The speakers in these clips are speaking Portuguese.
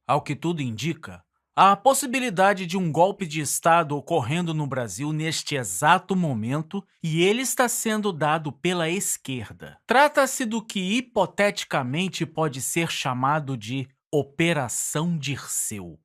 Ao que tudo indica, há a possibilidade de um golpe de Estado ocorrendo no Brasil neste exato momento e ele está sendo dado pela esquerda. Trata-se do que hipoteticamente pode ser chamado de Operação Dirceu.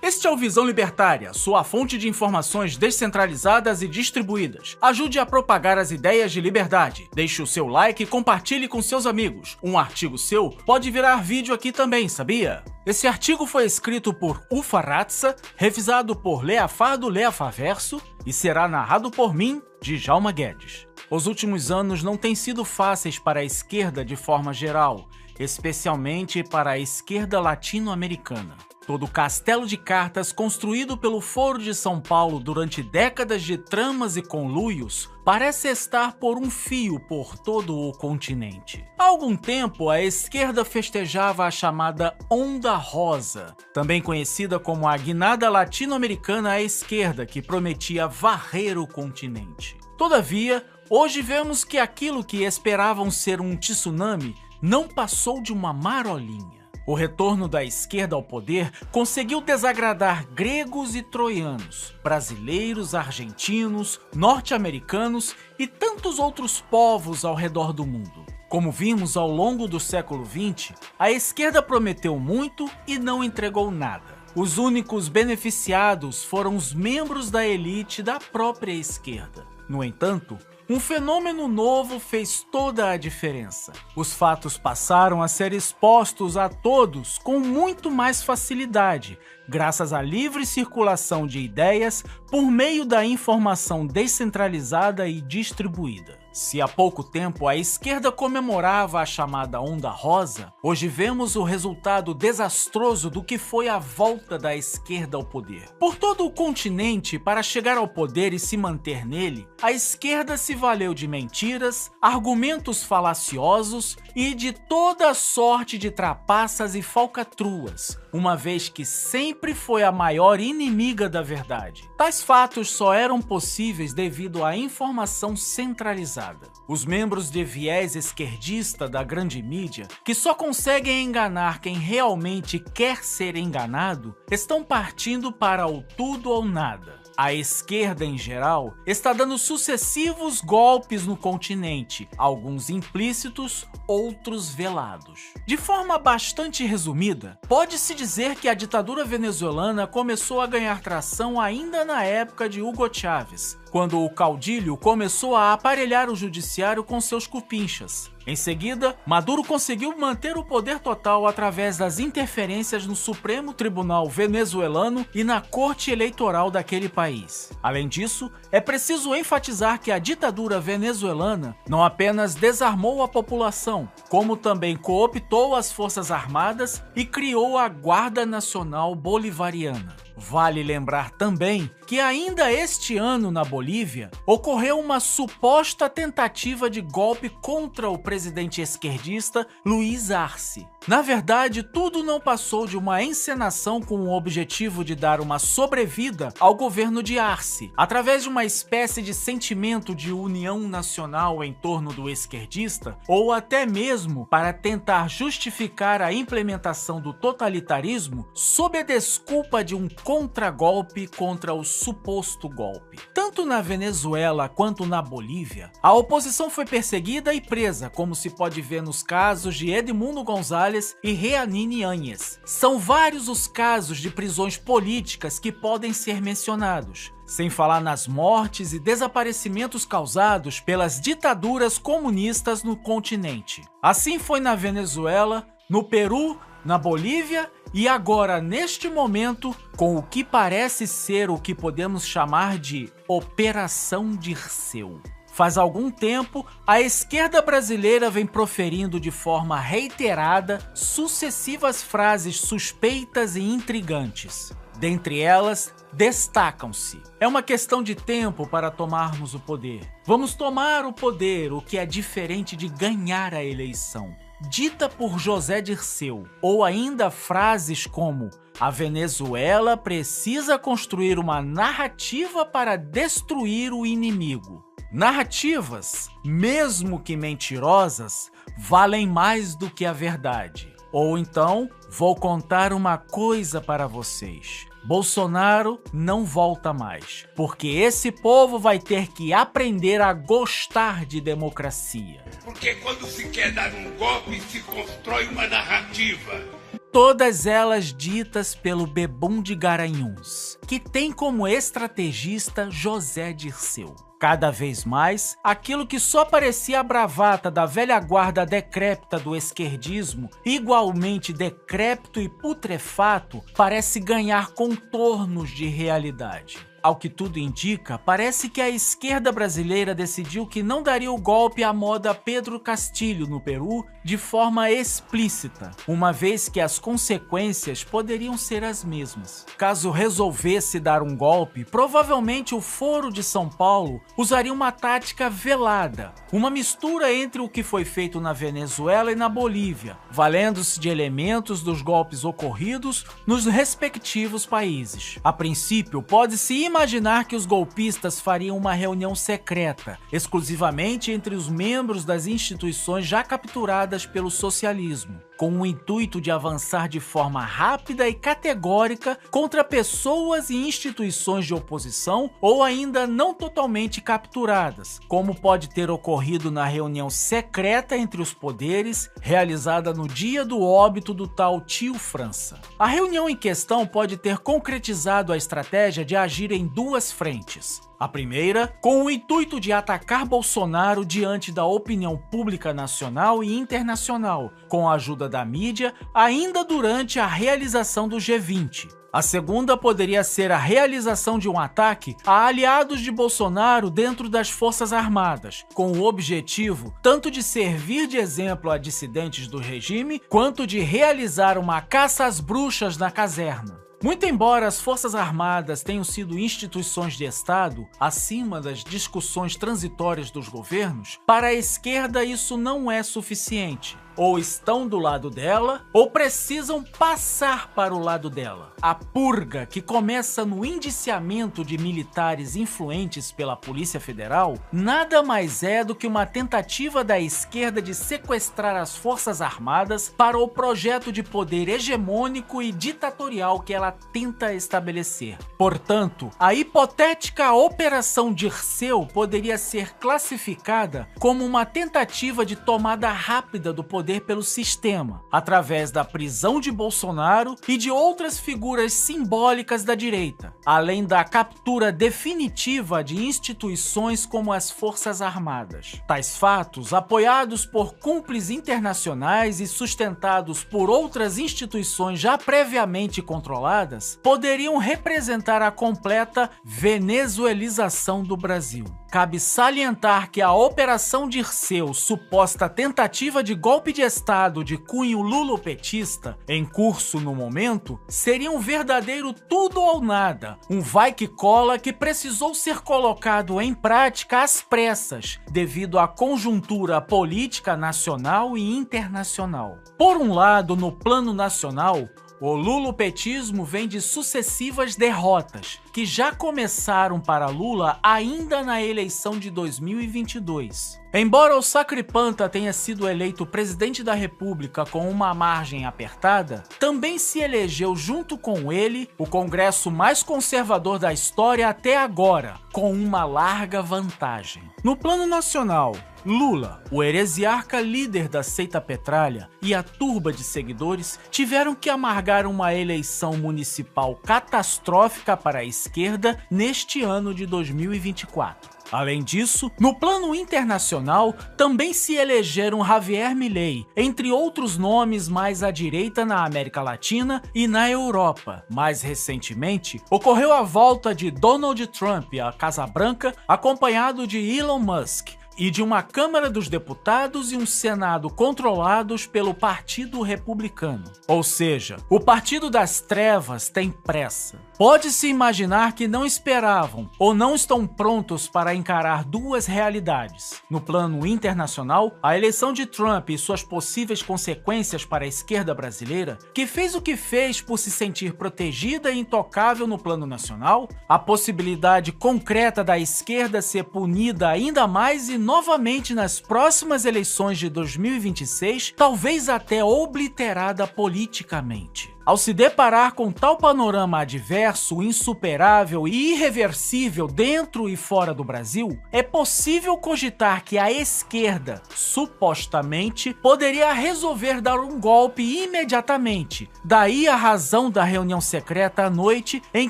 Este é o Visão Libertária, sua fonte de informações descentralizadas e distribuídas. Ajude a propagar as ideias de liberdade. Deixe o seu like e compartilhe com seus amigos. Um artigo seu pode virar vídeo aqui também, sabia? Esse artigo foi escrito por Ufa Ratza, revisado por Leafardo Leafaverso e será narrado por mim, Djalma Guedes. Os últimos anos não têm sido fáceis para a esquerda de forma geral, especialmente para a esquerda latino-americana. Todo o castelo de cartas construído pelo Foro de São Paulo durante décadas de tramas e conluios parece estar por um fio por todo o continente. Há algum tempo, a esquerda festejava a chamada Onda Rosa, também conhecida como a guinada latino-americana à esquerda, que prometia varrer o continente. Todavia, hoje vemos que aquilo que esperavam ser um tsunami não passou de uma marolinha. O retorno da esquerda ao poder conseguiu desagradar gregos e troianos, brasileiros, argentinos, norte-americanos e tantos outros povos ao redor do mundo. Como vimos ao longo do século XX, a esquerda prometeu muito e não entregou nada. Os únicos beneficiados foram os membros da elite da própria esquerda. No entanto, um fenômeno novo fez toda a diferença. Os fatos passaram a ser expostos a todos com muito mais facilidade, graças à livre circulação de ideias por meio da informação descentralizada e distribuída. Se há pouco tempo a esquerda comemorava a chamada Onda Rosa, hoje vemos o resultado desastroso do que foi a volta da esquerda ao poder. Por todo o continente, para chegar ao poder e se manter nele, a esquerda se valeu de mentiras, argumentos falaciosos e de toda sorte de trapaças e falcatruas, uma vez que sempre foi a maior inimiga da verdade. Tais fatos só eram possíveis devido à informação centralizada. Os membros de viés esquerdista da grande mídia, que só conseguem enganar quem realmente quer ser enganado, estão partindo para o tudo ou nada. A esquerda, em geral, está dando sucessivos golpes no continente, alguns implícitos, outros velados. De forma bastante resumida, pode-se dizer que a ditadura venezuelana começou a ganhar tração ainda na época de Hugo Chávez, quando o caudilho começou a aparelhar o judiciário com seus cupinchas. Em seguida, Maduro conseguiu manter o poder total através das interferências no Supremo Tribunal venezuelano e na Corte Eleitoral daquele país. Além disso, é preciso enfatizar que a ditadura venezuelana não apenas desarmou a população, como também cooptou as Forças Armadas e criou a Guarda Nacional Bolivariana. Vale lembrar também que ainda este ano na Bolívia ocorreu uma suposta tentativa de golpe contra o presidente esquerdista Luiz Arce. Na verdade, tudo não passou de uma encenação com o objetivo de dar uma sobrevida ao governo de Arce, através de uma espécie de sentimento de união nacional em torno do esquerdista, ou até mesmo para tentar justificar a implementação do totalitarismo sob a desculpa de um contragolpe contra o suposto golpe. Tanto na Venezuela quanto na Bolívia, a oposição foi perseguida e presa, como se pode ver nos casos de Edmundo González e Jeanine Áñez. São vários os casos de prisões políticas que podem ser mencionados, sem falar nas mortes e desaparecimentos causados pelas ditaduras comunistas no continente. Assim foi na Venezuela, no Peru, na Bolívia e agora, neste momento, com o que parece ser o que podemos chamar de Operação Dirceu. Faz algum tempo, a esquerda brasileira vem proferindo de forma reiterada sucessivas frases suspeitas e intrigantes. Dentre elas, destacam-se: é uma questão de tempo para tomarmos o poder. Vamos tomar o poder, o que é diferente de ganhar a eleição. Dita por José Dirceu, ou ainda frases como: a Venezuela precisa construir uma narrativa para destruir o inimigo. Narrativas, mesmo que mentirosas, valem mais do que a verdade. Ou então, vou contar uma coisa para vocês. Bolsonaro não volta mais, porque esse povo vai ter que aprender a gostar de democracia. Porque quando se quer dar um golpe, se constrói uma narrativa. Todas elas ditas pelo Bebum de Garanhuns, que tem como estrategista José Dirceu. Cada vez mais, aquilo que só parecia a bravata da velha guarda decrépita do esquerdismo, igualmente decrépito e putrefato, parece ganhar contornos de realidade. Ao que tudo indica, parece que a esquerda brasileira decidiu que não daria o golpe à moda Pedro Castilho no Peru de forma explícita, uma vez que as consequências poderiam ser as mesmas. Caso resolvesse dar um golpe, provavelmente o Foro de São Paulo usaria uma tática velada, uma mistura entre o que foi feito na Venezuela e na Bolívia, valendo-se de elementos dos golpes ocorridos nos respectivos países. A princípio, pode-se imaginar que os golpistas fariam uma reunião secreta, exclusivamente entre os membros das instituições já capturadas pelo socialismo, com o intuito de avançar de forma rápida e categórica contra pessoas e instituições de oposição ou ainda não totalmente capturadas, como pode ter ocorrido na reunião secreta entre os poderes, realizada no dia do óbito do tal tio França. A reunião em questão pode ter concretizado a estratégia de agir em duas frentes. A primeira, com o intuito de atacar Bolsonaro diante da opinião pública nacional e internacional, com a ajuda da mídia, ainda durante a realização do G20. A segunda poderia ser a realização de um ataque a aliados de Bolsonaro dentro das Forças Armadas, com o objetivo tanto de servir de exemplo a dissidentes do regime, quanto de realizar uma caça às bruxas na caserna. Muito embora as Forças Armadas tenham sido instituições de Estado acima das discussões transitórias dos governos, para a esquerda isso não é suficiente. Ou estão do lado dela, ou precisam passar para o lado dela. A purga, que começa no indiciamento de militares influentes pela Polícia Federal, nada mais é do que uma tentativa da esquerda de sequestrar as Forças Armadas para o projeto de poder hegemônico e ditatorial que ela tenta estabelecer. Portanto, a hipotética Operação Dirceu poderia ser classificada como uma tentativa de tomada rápida do poder pelo sistema, através da prisão de Bolsonaro e de outras figuras simbólicas da direita, além da captura definitiva de instituições como as Forças Armadas. Tais fatos, apoiados por cúmplices internacionais e sustentados por outras instituições já previamente controladas, poderiam representar a completa venezuelização do Brasil. Cabe salientar que a Operação Dirceu, suposta tentativa de golpe de Estado de cunho lulopetista, em curso no momento, seria um verdadeiro tudo ou nada, um vai que cola que precisou ser colocado em prática às pressas, devido à conjuntura política nacional e internacional. Por um lado, no plano nacional, o lulopetismo vem de sucessivas derrotas, que já começaram para Lula ainda na eleição de 2022. Embora o Sacripanta tenha sido eleito presidente da República com uma margem apertada, também se elegeu junto com ele o Congresso mais conservador da história até agora, com uma larga vantagem. No plano nacional, Lula, o heresiarca líder da seita Petralha, e a turba de seguidores tiveram que amargar uma eleição municipal catastrófica para a esquerda neste ano de 2024. Além disso, no plano internacional, também se elegeram Javier Milei, entre outros nomes mais à direita na América Latina e na Europa. Mais recentemente, ocorreu a volta de Donald Trump à Casa Branca, acompanhado de Elon Musk, e de uma Câmara dos Deputados e um Senado controlados pelo Partido Republicano. Ou seja, o Partido das Trevas tem pressa. Pode-se imaginar que não esperavam ou não estão prontos para encarar duas realidades. No plano internacional, a eleição de Trump e suas possíveis consequências para a esquerda brasileira, que fez o que fez por se sentir protegida e intocável no plano nacional, a possibilidade concreta da esquerda ser punida ainda mais e novamente nas próximas eleições de 2026, talvez até obliterada politicamente. Ao se deparar com tal panorama adverso, insuperável e irreversível dentro e fora do Brasil, é possível cogitar que a esquerda, supostamente, poderia resolver dar um golpe imediatamente. Daí a razão da reunião secreta à noite em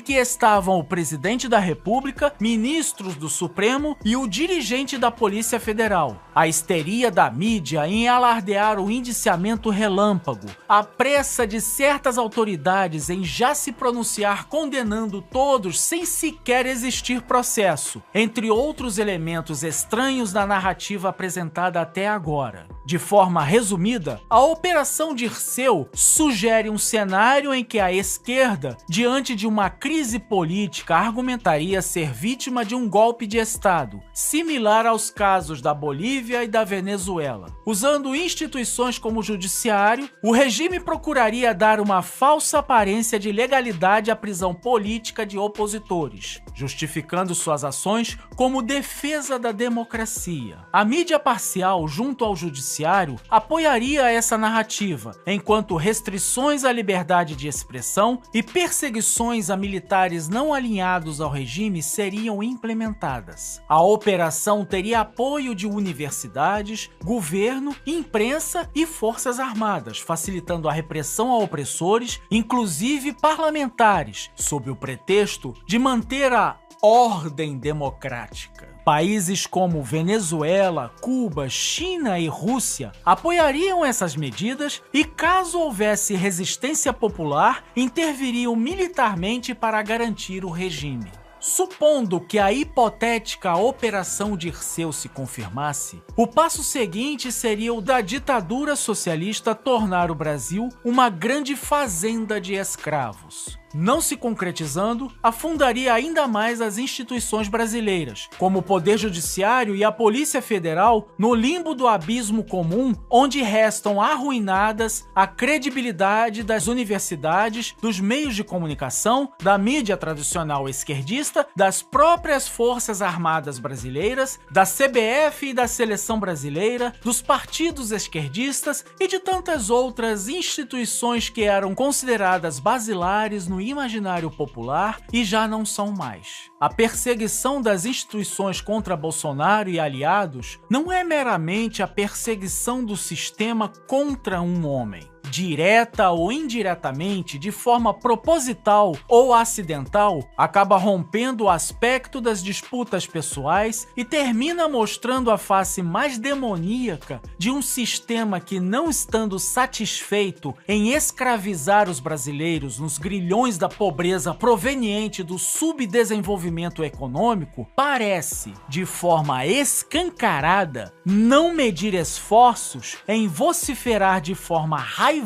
que estavam o presidente da República, ministros do Supremo e o dirigente da Polícia Federal. A histeria da mídia em alardear o indiciamento relâmpago, a pressa de certas autoridades em já se pronunciar condenando todos sem sequer existir processo, entre outros elementos estranhos da narrativa apresentada até agora. De forma resumida, a Operação Dirceu sugere um cenário em que a esquerda, diante de uma crise política, argumentaria ser vítima de um golpe de Estado, similar aos casos da Bolívia e da Venezuela. Usando instituições como o judiciário, o regime procuraria dar uma falsa aparência de legalidade à prisão política de opositores, justificando suas ações como defesa da democracia. A mídia parcial, junto ao judiciário, apoiaria essa narrativa, enquanto restrições à liberdade de expressão e perseguições a militares não alinhados ao regime seriam implementadas. A operação teria apoio de universidades, governo, imprensa e forças armadas, facilitando a repressão a opressores, inclusive parlamentares, sob o pretexto de manter a ordem democrática. Países como Venezuela, Cuba, China e Rússia apoiariam essas medidas e, caso houvesse resistência popular, interviriam militarmente para garantir o regime. Supondo que a hipotética Operação Dirceu se confirmasse, o passo seguinte seria o da ditadura socialista tornar o Brasil uma grande fazenda de escravos. Não se concretizando, afundaria ainda mais as instituições brasileiras, como o Poder Judiciário e a Polícia Federal, no limbo do abismo comum, onde restam arruinadas a credibilidade das universidades, dos meios de comunicação, da mídia tradicional esquerdista, das próprias Forças Armadas brasileiras, da CBF e da Seleção Brasileira, dos partidos esquerdistas e de tantas outras instituições que eram consideradas basilares no imaginário popular e já não são mais. A perseguição das instituições contra Bolsonaro e aliados não é meramente a perseguição do sistema contra um homem. Direta ou indiretamente, de forma proposital ou acidental, acaba rompendo o aspecto das disputas pessoais e termina mostrando a face mais demoníaca de um sistema que, não estando satisfeito em escravizar os brasileiros nos grilhões da pobreza proveniente do subdesenvolvimento econômico, parece, de forma escancarada, não medir esforços em vociferar de forma raivosa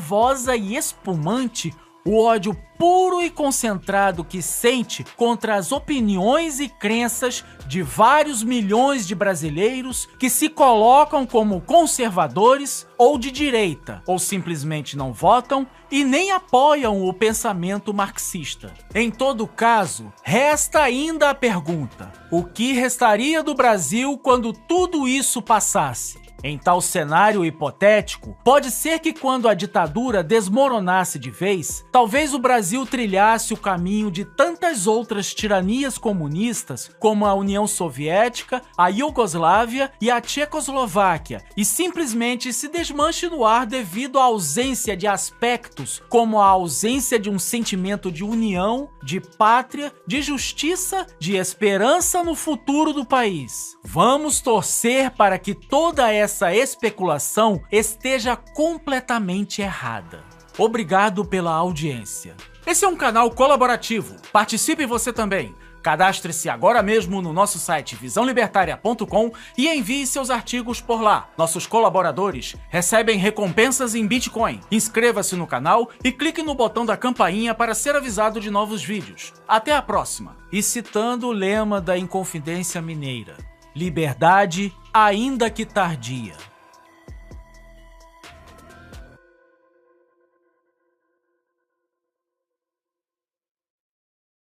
e espumante o ódio puro e concentrado que sente contra as opiniões e crenças de vários milhões de brasileiros que se colocam como conservadores ou de direita, ou simplesmente não votam e nem apoiam o pensamento marxista. Em todo caso, resta ainda a pergunta: o que restaria do Brasil quando tudo isso passasse? Em tal cenário hipotético, pode ser que quando a ditadura desmoronasse de vez, talvez o Brasil trilhasse o caminho de tantas outras tiranias comunistas, como a União Soviética, a Iugoslávia e a Tchecoslováquia, e simplesmente se desmanche no ar devido à ausência de aspectos como a ausência de um sentimento de união, de pátria, de justiça, de esperança no futuro do país. Vamos torcer para que toda essa especulação esteja completamente errada. Obrigado pela audiência. Esse é um canal colaborativo. Participe você também. Cadastre-se agora mesmo no nosso site visãolibertaria.com e envie seus artigos por lá. Nossos colaboradores recebem recompensas em Bitcoin. Inscreva-se no canal e clique no botão da campainha para ser avisado de novos vídeos. Até a próxima. E citando o lema da Inconfidência Mineira: liberdade, ainda que tardia.